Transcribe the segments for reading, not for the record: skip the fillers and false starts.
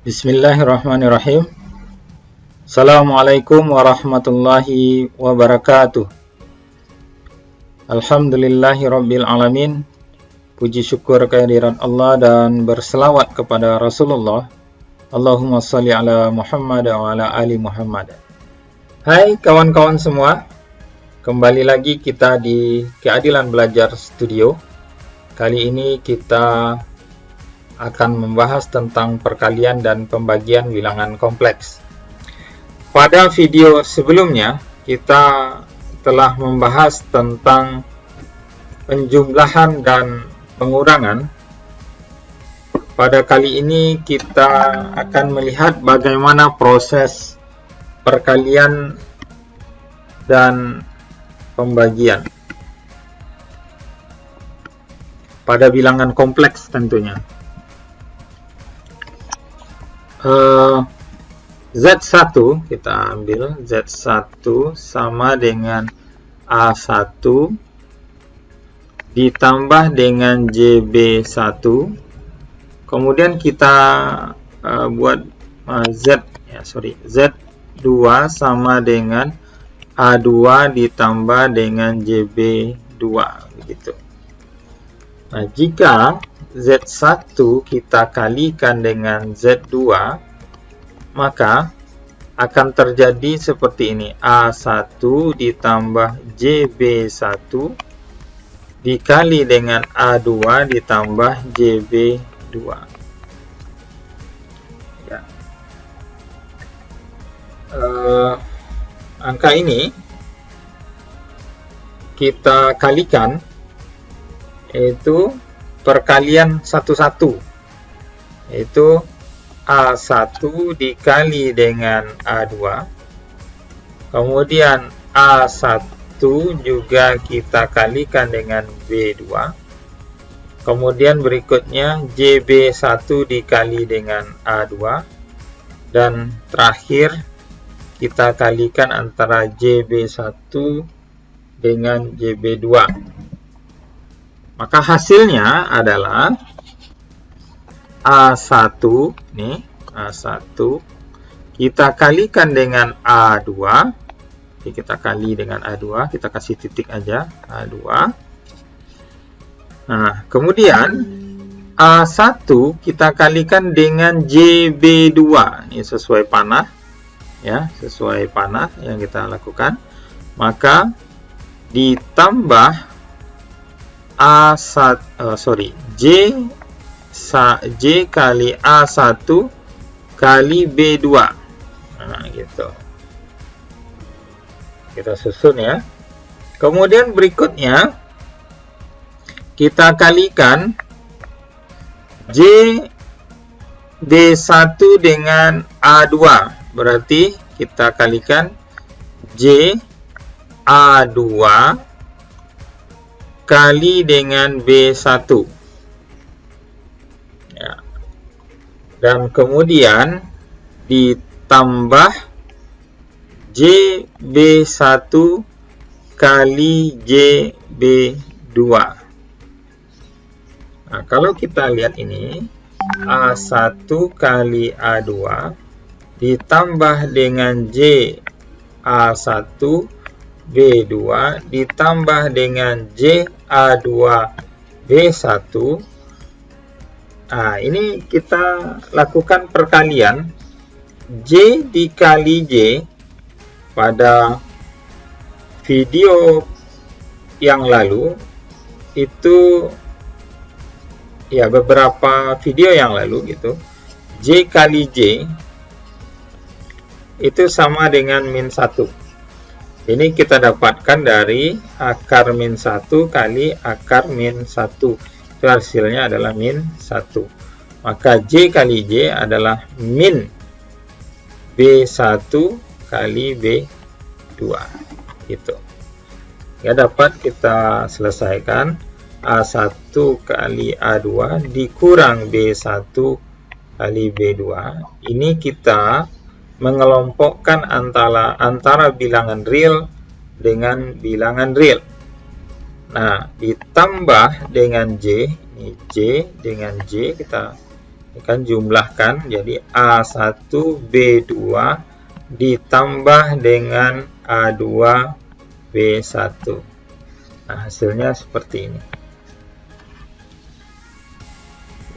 Bismillahirrahmanirrahim. Assalamualaikum warahmatullahi wabarakatuh. Alhamdulillahirabbil alamin. Puji syukur kehadirat Allah dan berselawat kepada Rasulullah. Allahumma shalli ala Muhammad wa ala ali Muhammad. Hai kawan-kawan semua. Kembali lagi kita di Keadilan Belajar Studio. Kali ini kita akan membahas tentang perkalian dan pembagian bilangan kompleks. Pada video sebelumnya, kita telah membahas tentang penjumlahan dan pengurangan. Pada kali ini kita akan melihat bagaimana proses perkalian dan pembagian pada bilangan kompleks tentunya. Z1 kita ambil Z1 sama dengan A1 ditambah dengan JB1, kemudian kita buat Z2 sama dengan A2 ditambah dengan JB2 begitu. Nah, jika Z1 kita kalikan dengan Z2, maka akan terjadi seperti ini. A1 ditambah JB1 dikali dengan A2 ditambah JB2. Ya. Angka ini kita kalikan, yaitu perkalian satu-satu, yaitu A1 dikali dengan A2, kemudian A1 juga kita kalikan dengan B2, kemudian berikutnya JB1 dikali dengan A2, dan terakhir kita kalikan antara JB1 dengan JB2. Maka hasilnya adalah A1, nih, A1 kita kalikan dengan A2. Jadi kita kali dengan A2, kita kasih titik aja, A2. Nah, kemudian A1 kita kalikan dengan JB2. Ini sesuai panah, ya, sesuai panah yang kita lakukan. Maka ditambah J kali A1 kali B2. Nah, gitu. Kita susun ya. Kemudian berikutnya kita kalikan JB1 dengan A2. Berarti kita kalikan J A2 kali dengan B1. Ya. Dan kemudian ditambah JB1 kali JB2. Nah, kalau kita lihat ini, A1 kali A2 ditambah dengan J A1 B2 ditambah dengan J A2 B1. Nah, ini kita lakukan perkalian J dikali J. Pada video yang lalu itu, ya, beberapa video yang lalu gitu, J kali J itu sama dengan min 1. Ini kita dapatkan dari akar min 1 kali akar min 1. Itu hasilnya adalah min 1. Maka J kali J adalah min B1 kali B2. Gitu. Ya, dapat kita selesaikan A1 kali A2 dikurang B1 kali B2. Ini kita mengelompokkan antara bilangan real dengan bilangan real. Nah, ditambah dengan J, ini J dengan J kita kan jumlahkan, jadi A1 B2 ditambah dengan A2 B1. Nah, hasilnya seperti ini.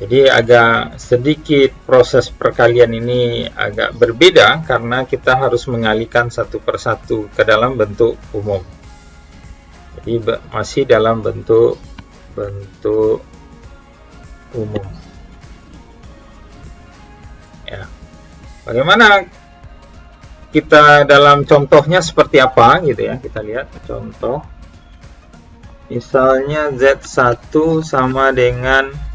Jadi agak sedikit proses perkalian ini agak berbeda karena kita harus mengalihkan satu persatu ke dalam bentuk umum. Jadi masih dalam bentuk umum. Ya. Bagaimana kita dalam contohnya seperti apa gitu ya? Kita lihat contoh. Misalnya Z1 sama dengan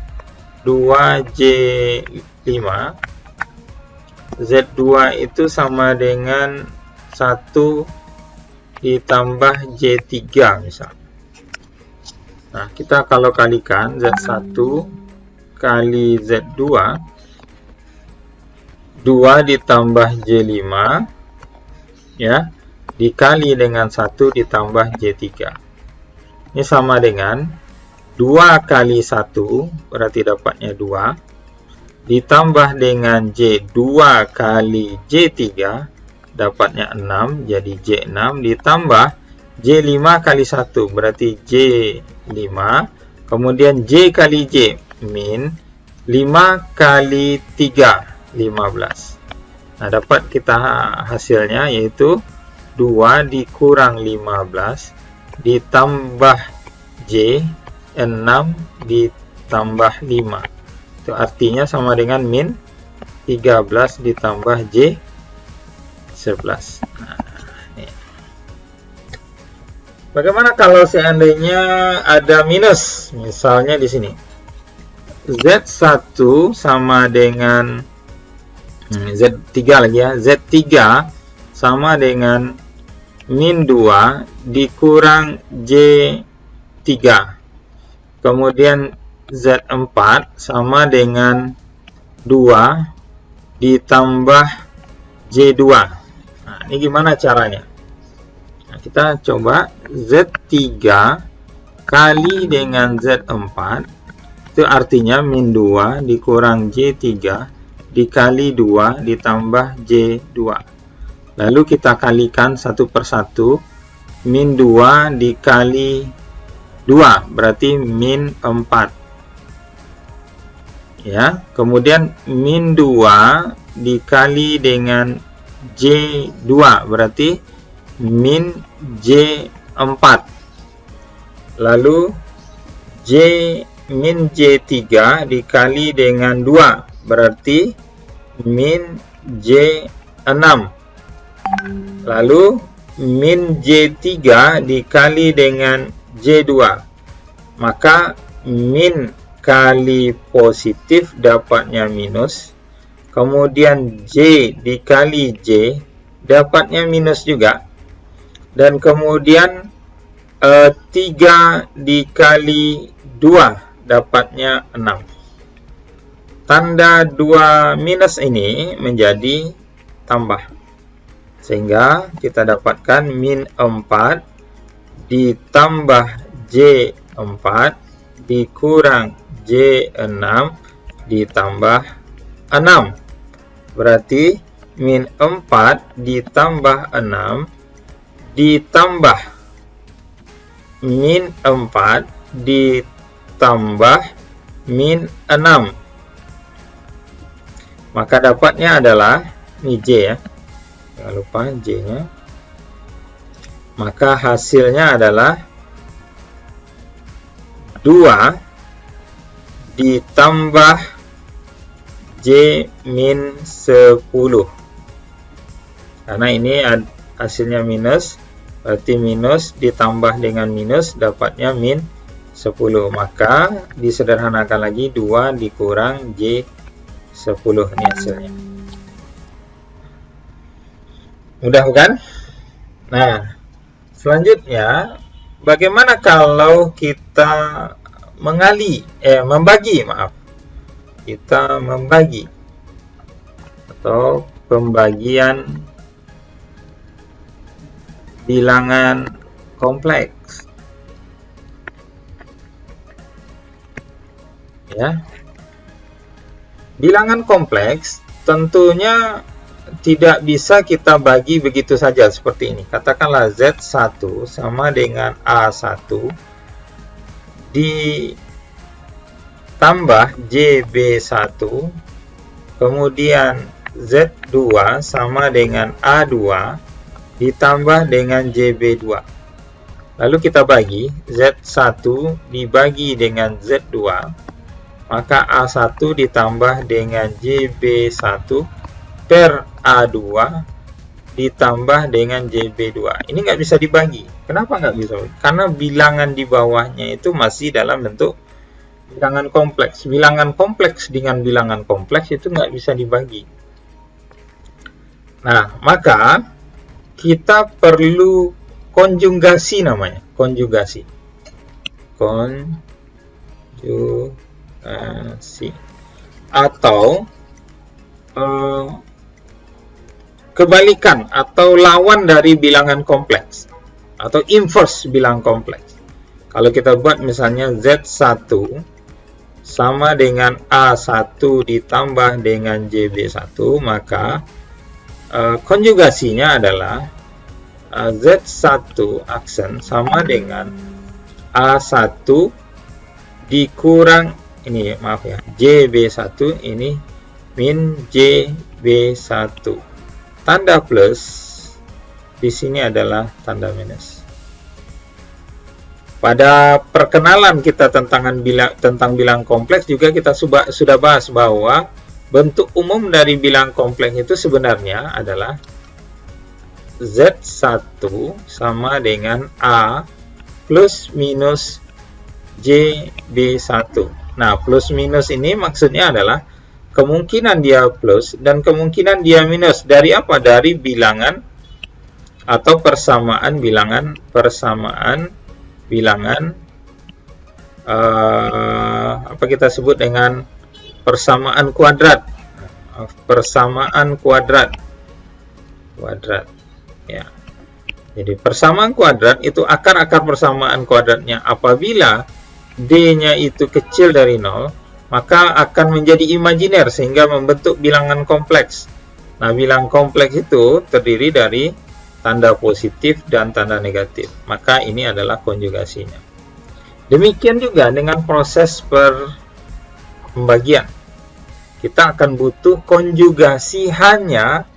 2J5, Z2 itu sama dengan 1 ditambah J3 misalnya. Nah, kita kalau kalikan Z1 kali Z2, 2 ditambah J5 ya, dikali dengan 1 ditambah J3. Ini sama dengan 2 kali 1 berarti dapatnya 2 ditambah dengan J2 kali J3 dapatnya 6, jadi J6 ditambah J5 kali 1 berarti J5, kemudian J kali J min 5 kali 3 15. Nah, dapat kita hasilnya yaitu 2 dikurang 15 ditambah J 6 ditambah 5. Itu artinya sama dengan min 13 ditambah J 11. Nah, ini. Bagaimana kalau seandainya ada minus? Misalnya di sini. Z1 sama dengan Z3 lagi ya. Z3 sama dengan min 2 dikurang J3. Kemudian Z4 sama dengan 2 ditambah J2. Nah, ini gimana caranya? Nah, kita coba Z3 kali dengan Z4. Itu artinya min 2 dikurang J3 dikali 2 ditambah J2. Lalu kita kalikan satu persatu. Min 2 dikali 2 berarti min 4 ya, kemudian min 2 dikali dengan J2 berarti min J4, lalu min J3 dikali dengan 2 berarti min J6, lalu min J3 dikali dengan J2, maka min kali positif dapatnya minus, kemudian J dikali J dapatnya minus juga, dan kemudian 3 dikali 2 dapatnya 6. Tanda 2 minus ini menjadi tambah, sehingga kita dapatkan min 4 ditambah J4 dikurang J6 ditambah 6. Berarti min 4 ditambah 6 ditambah min 4 ditambah min 6. Maka dapatnya adalah ini J ya. Jangan lupa J-nya. Maka hasilnya adalah 2 ditambah J min 10. Karena ini hasilnya minus, berarti minus ditambah dengan minus dapatnya min 10. Maka disederhanakan lagi 2 dikurang J 10 ini hasilnya. Mudah bukan? Nah, selanjutnya, bagaimana kalau kita kita membagi atau pembagian bilangan kompleks. Ya. bilangan kompleks tentunya tidak bisa kita bagi begitu saja seperti ini. Katakanlah Z1 sama dengan A1 ditambah JB1, kemudian Z2 sama dengan A2 ditambah dengan JB2. Lalu kita bagi Z1 dibagi dengan Z2, maka A1 ditambah dengan JB1 per A2 ditambah dengan JB2. Ini nggak bisa dibagi. Kenapa nggak bisa? Karena bilangan di bawahnya itu masih dalam bentuk bilangan kompleks. Bilangan kompleks dengan bilangan kompleks itu nggak bisa dibagi. Nah, maka kita perlu konjugasi namanya. Konjugasi. Atau kebalikan atau lawan dari bilangan kompleks atau inverse bilangan kompleks. Kalau kita buat misalnya Z1 sama dengan A1 ditambah dengan JB1, maka konjugasinya adalah Z1 aksen sama dengan A1 dikurang ini, maaf ya, JB1 ini min JB1. Tanda plus di sini adalah tanda minus. Pada perkenalan kita tentang bilangan kompleks juga kita sudah bahas bahwa bentuk umum dari bilangan kompleks itu sebenarnya adalah Z1 sama dengan A plus minus JB1. Nah, plus minus ini maksudnya adalah kemungkinan dia plus dan kemungkinan dia minus dari apa? Dari bilangan atau persamaan bilangan apa kita sebut dengan persamaan kuadrat. Persamaan kuadrat ya. Jadi persamaan kuadrat itu akar-akar persamaan kuadratnya apabila D-nya itu kecil dari 0, maka akan menjadi imajiner sehingga membentuk bilangan kompleks. Nah, bilangan kompleks itu terdiri dari tanda positif dan tanda negatif. Maka ini adalah konjugasinya. Demikian juga dengan proses pembagian. Kita akan butuh konjugasi hanya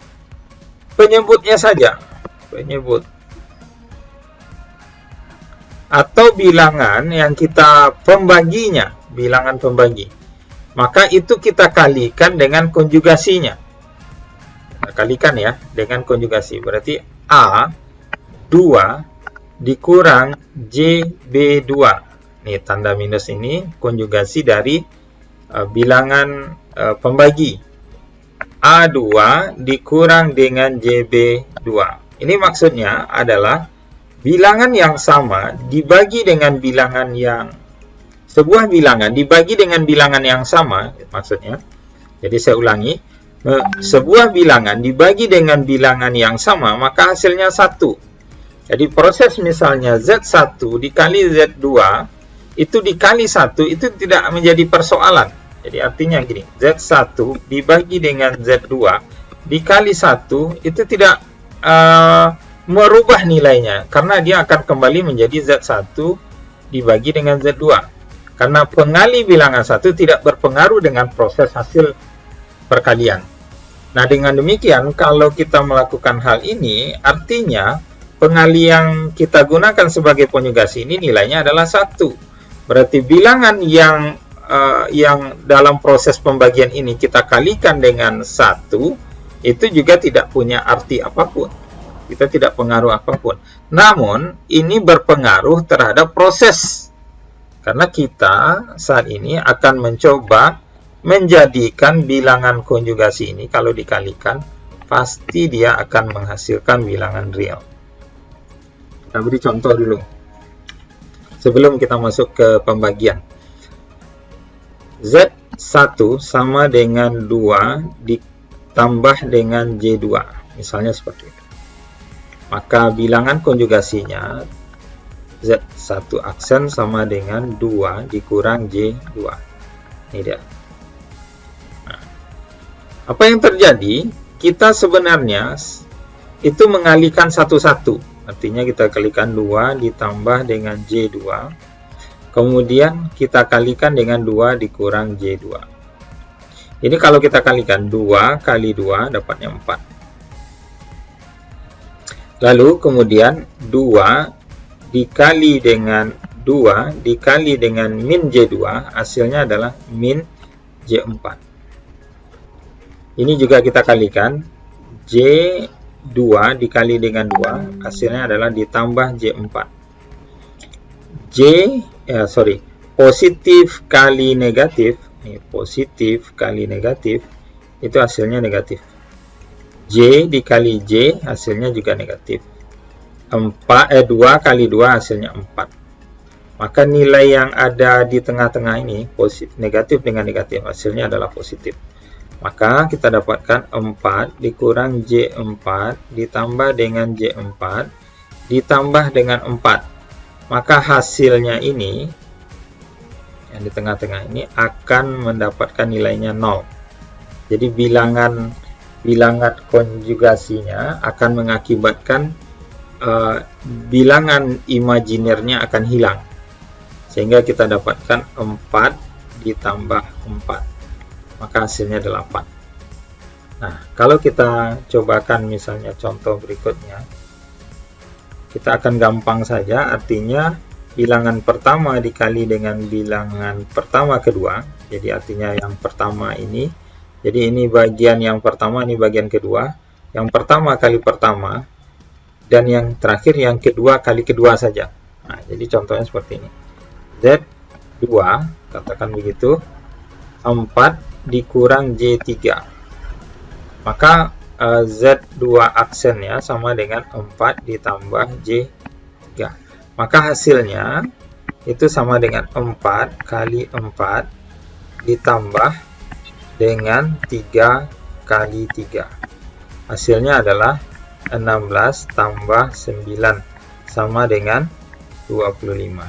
penyebutnya saja. Penyebut. Atau bilangan yang kita pembaginya, bilangan pembagi. Maka itu kita kalikan dengan konjugasinya. Kita kalikan ya dengan konjugasi. Berarti A2 dikurang JB2. Nih tanda minus ini konjugasi dari bilangan pembagi. A2 dikurang dengan JB2. Ini maksudnya adalah bilangan yang sama dibagi dengan bilangan yang sebuah bilangan dibagi dengan bilangan yang sama, maksudnya. Jadi saya ulangi, sebuah bilangan dibagi dengan bilangan yang sama, maka hasilnya 1. Jadi proses misalnya Z1 dikali Z2 itu dikali 1 itu tidak menjadi persoalan. Jadi artinya gini, Z1 dibagi dengan Z2 dikali 1 itu tidak merubah nilainya, karena dia akan kembali menjadi Z1 dibagi dengan Z2. Karena pengali bilangan 1 tidak berpengaruh dengan proses hasil perkalian. Nah, dengan demikian, kalau kita melakukan hal ini, artinya pengali yang kita gunakan sebagai konjugasi ini nilainya adalah 1. Berarti bilangan yang dalam proses pembagian ini kita kalikan dengan 1, itu juga tidak punya arti apapun. Kita tidak pengaruh apapun. Namun, ini berpengaruh terhadap proses. Karena kita saat ini akan mencoba menjadikan bilangan konjugasi ini, kalau dikalikan, pasti dia akan menghasilkan bilangan real. Kita beri contoh dulu. Sebelum kita masuk ke pembagian. Z1 sama dengan 2 ditambah dengan J2. Misalnya seperti itu. Maka bilangan konjugasinya Z1 aksen sama dengan 2 dikurang J2. Ini dia. Nah, Apa yang terjadi? Kita sebenarnya itu mengalihkan satu-satu. Artinya kita kalikan 2 ditambah dengan J2. Kemudian kita kalikan dengan 2 dikurang J2. Ini kalau kita kalikan 2 kali 2 dapatnya 4. Lalu kemudian 2 dikali dengan 2 dikali dengan min J2, hasilnya adalah min J4. Ini juga kita kalikan, J2 dikali dengan 2, hasilnya adalah ditambah J4. Positif kali negatif, positif kali negatif, itu hasilnya negatif. J dikali J, hasilnya juga negatif. 2 kali 2 hasilnya 4. Maka nilai yang ada di tengah-tengah ini, negatif dengan negatif, hasilnya adalah positif. Maka kita dapatkan 4 dikurang J4 ditambah dengan J4 ditambah dengan 4. Maka hasilnya ini, yang di tengah-tengah ini, akan mendapatkan nilainya 0. Jadi bilangan konjugasinya akan mengakibatkan bilangan imajinernya akan hilang. Sehingga kita dapatkan 4 ditambah 4. Maka hasilnya 8. Nah, kalau kita cobakan misalnya contoh berikutnya, kita akan gampang saja, artinya bilangan pertama dikali dengan bilangan pertama kedua. Jadi artinya yang pertama ini, jadi ini bagian yang pertama, ini bagian kedua. Yang pertama kali pertama, dan yang terakhir yang kedua kali kedua saja. Nah, jadi contohnya seperti ini. Z2, katakan begitu, 4 dikurang J3. Maka Z2 aksennya sama dengan 4 ditambah J3. Maka hasilnya itu sama dengan 4 kali 4 ditambah dengan 3 kali 3. Hasilnya adalah 16 tambah 9 sama dengan 25.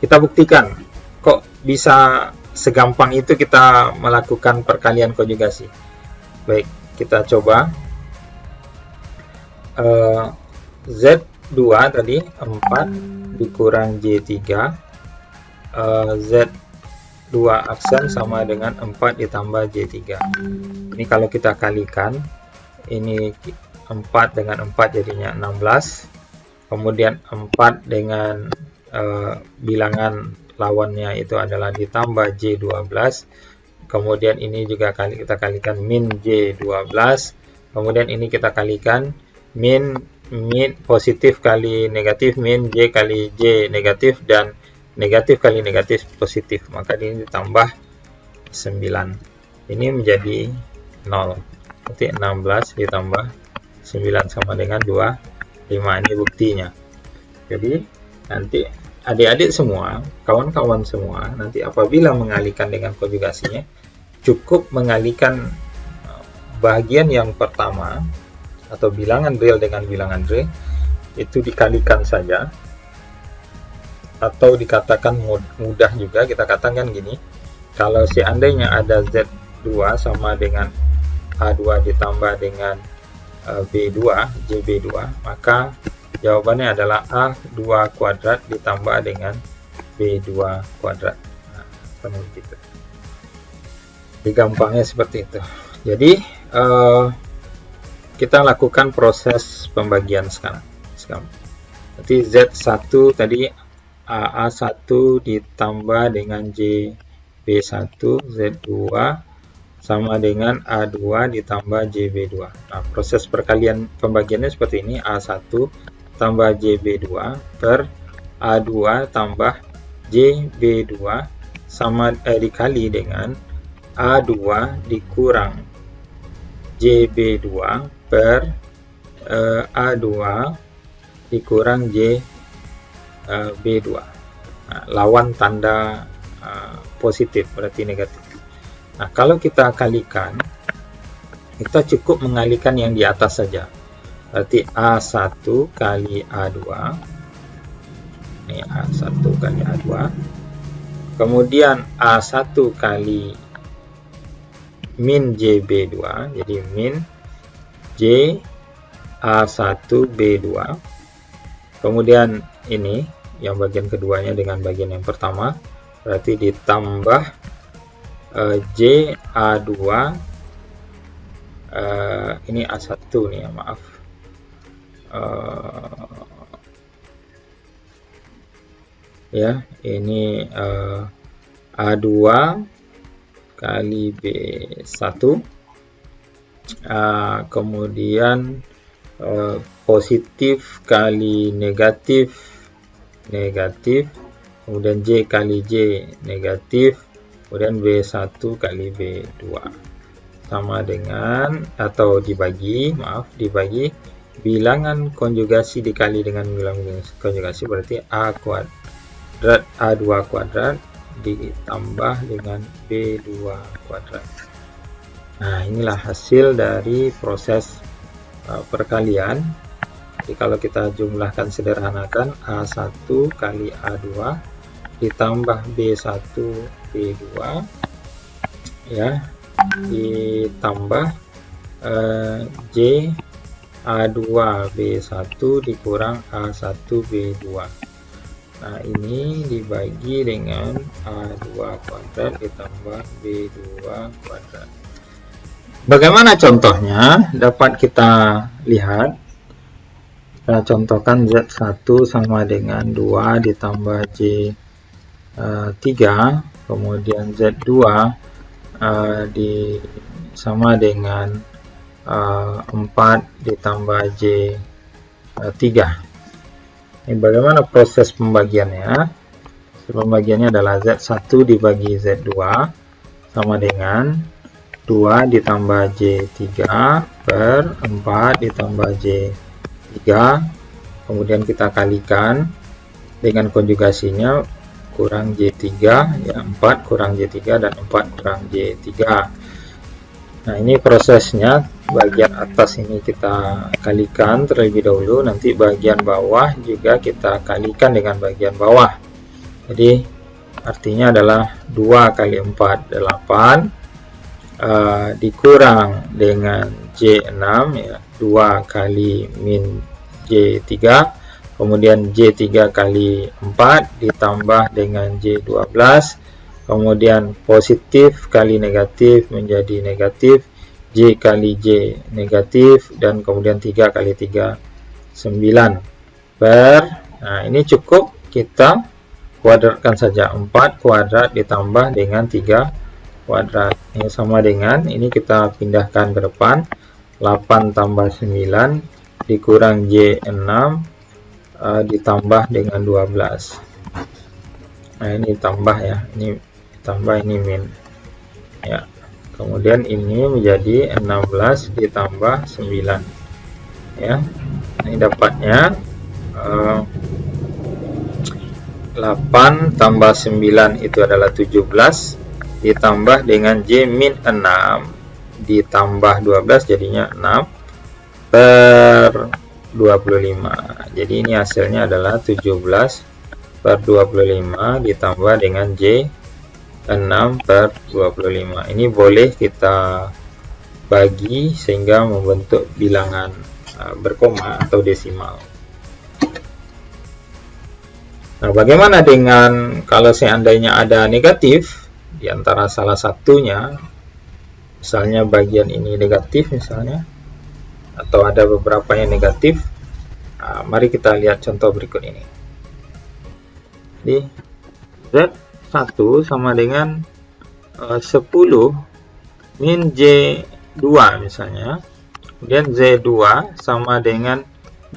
Kita buktikan, kok bisa segampang itu kita melakukan perkalian konjugasi. Baik, kita coba. Z2 tadi 4 dikurang J3, Z2 aksen sama dengan 4 ditambah J3. Ini kalau kita kalikan, ini 4 dengan 4 jadinya 16, kemudian 4 dengan bilangan lawannya itu adalah ditambah J12, kemudian ini juga kita kalikan min J12, kemudian ini kita kalikan min positif kali negatif, min J kali J negatif, dan negatif kali negatif positif, maka ini ditambah 9, ini menjadi 0. Berarti 16 ditambah 9 sama dengan 25, ini buktinya. Jadi nanti adik-adik semua, kawan-kawan semua, nanti apabila mengalihkan dengan konjugasinya, cukup mengalihkan bagian yang pertama atau bilangan real dengan bilangan real itu dikalikan saja, atau dikatakan mudah juga, kita katakan gini, kalau seandainya ada Z2 sama dengan A2 ditambah dengan B2, JB2, maka jawabannya adalah A2 kuadrat ditambah dengan B2 kuadrat. Nah, seperti itu. Jadi gampangnya seperti itu. Jadi kita lakukan proses pembagian sekarang. Jadi Z1 tadi A1 ditambah dengan JB1, Z2 sama dengan A2 ditambah JB2. Nah, proses perkalian pembagiannya seperti ini, A1 tambah JB2 per A2 tambah JB2 sama dikali dengan A2 dikurang JB2 per A2 dikurang JB2. Nah, lawan tanda positif, berarti negatif. Nah, kalau kita kalikan, kita cukup mengalihkan yang di atas saja. Berarti A1 kali A2. Ini A1 kali A2. Kemudian A1 kali min JB2, jadi min JA1B2. Kemudian ini yang bagian keduanya dengan bagian yang pertama, berarti ditambah JA2, ini A1 nih ya, maaf, ya ini A2 kali B1, kemudian positif kali negatif, kemudian J kali J negatif, kemudian B1 kali B2 sama dengan, atau dibagi, bilangan konjugasi dikali dengan bilangan konjugasi, berarti A kuadrat A2 kuadrat ditambah dengan B2 kuadrat. Nah, inilah hasil dari proses perkalian. Jadi kalau kita jumlahkan, sederhanakan, A1 kali A2 ditambah B1 B2 ya, ditambah J A2 B1 dikurang A1 B2. Nah, ini dibagi dengan A2 kuadrat ditambah B2 kuadrat. Bagaimana contohnya? Dapat kita lihat. Kita contohkan Z1 sama dengan 2 ditambah J3, kemudian Z2 sama dengan 4 ditambah J3. Ini bagaimana proses pembagiannya? Pembagiannya adalah Z1 dibagi Z2 sama dengan 2 ditambah J3 per 4 ditambah J3, kemudian kita kalikan dengan konjugasinya, kurang J3 ya, 4 kurang J3 dan 4 kurang J3. Nah, ini prosesnya. Bagian atas ini kita kalikan terlebih dahulu, nanti bagian bawah juga kita kalikan dengan bagian bawah. Jadi artinya adalah 2 kali 4 8 dikurang dengan J6 ya, 2 kali min J3, kemudian J3 kali 4 ditambah dengan J12, kemudian positif kali negatif menjadi negatif, J kali J negatif, dan kemudian 3 kali 3 9 per, nah ini cukup kita kuadratkan saja, 4 kuadrat ditambah dengan 3 kuadrat, ini sama dengan, ini kita pindahkan ke depan, 8 tambah 9 dikurang J6 ditambah dengan 12. Nah, ini tambah ya, ini tambah, ini min ya. Kemudian ini menjadi 16 ditambah 9 ya. Ini dapatnya 8 tambah 9 itu adalah 17 ditambah dengan J min 6 ditambah 12 jadinya 6 per 25. Jadi ini hasilnya adalah 17 per 25 ditambah dengan J 6 per 25. Ini boleh kita bagi sehingga membentuk bilangan berkoma atau desimal. Nah, bagaimana dengan kalau seandainya ada negatif di antara salah satunya, misalnya bagian ini negatif misalnya, atau ada beberapa yang negatif. Nah, mari kita lihat contoh berikut ini. Jadi Z1 sama dengan 10 min J2 misalnya, kemudian Z2 sama dengan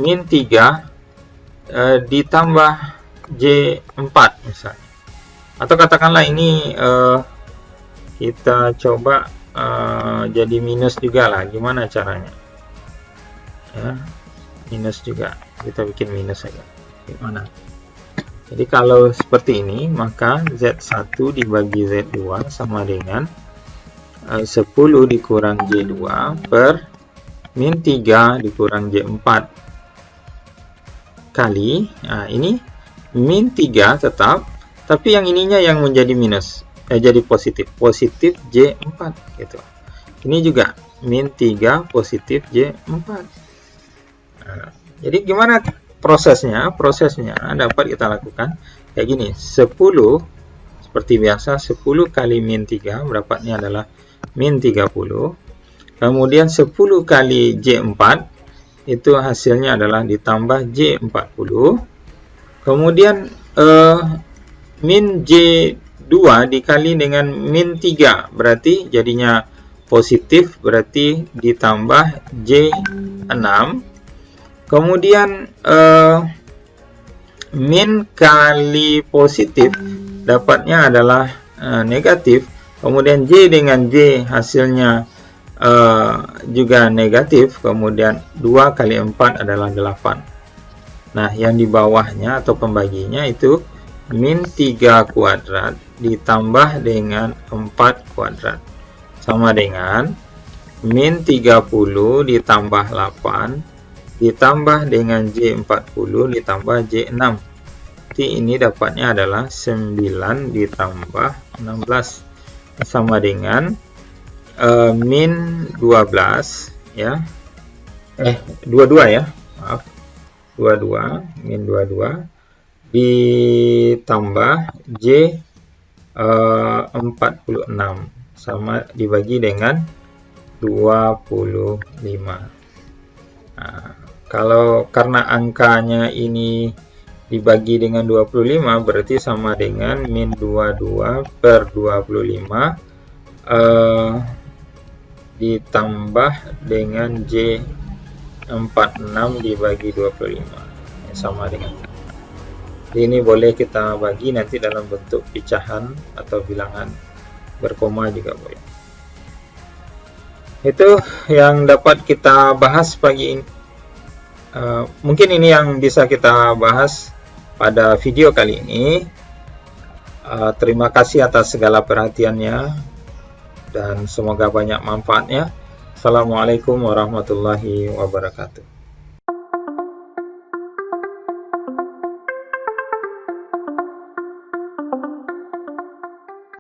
min 3 ditambah J4 misalnya, atau katakanlah ini kita coba jadi minus juga lah, gimana caranya ya, minus juga, kita bikin minus saja, gimana. Jadi kalau seperti ini, maka Z1 dibagi Z2 sama dengan 10 dikurang J2 per min 3 dikurang J4 kali, nah ini min 3 tetap, tapi yang ininya yang menjadi minus, jadi positif J4 gitu. Ini juga min 3 positif J4. Nah, jadi gimana prosesnya? Prosesnya dapat kita lakukan kayak gini. 10 seperti biasa, 10 kali min 3 mendapatnya adalah min 30. Kemudian 10 kali J4 itu hasilnya adalah ditambah J40. Kemudian min J2 dikali dengan min 3 berarti jadinya positif, berarti ditambah J6. Kemudian min kali positif dapatnya adalah negatif. Kemudian J dengan J hasilnya juga negatif. Kemudian 2 kali 4 adalah 8. Nah, yang di bawahnya atau pembaginya itu min 3 kuadrat ditambah dengan 4 kuadrat. Sama dengan min 30 ditambah 8 ditambah dengan J40 ditambah J6. Jadi ini dapatnya adalah 9 ditambah 16 sama dengan min 12 ya. 22 ya. Maaf. 22 min 22 ditambah J 46 sama dibagi dengan 25. Nah, kalau karena angkanya ini dibagi dengan 25 berarti sama dengan min 22 per 25 ditambah dengan J46 dibagi 25 sama dengan. Ini boleh kita bagi nanti dalam bentuk pecahan atau bilangan berkoma juga boleh. Itu yang dapat kita bahas pagi ini. Mungkin ini yang bisa kita bahas pada video kali ini. Terima kasih atas segala perhatiannya dan semoga banyak manfaatnya. Assalamualaikum warahmatullahi wabarakatuh.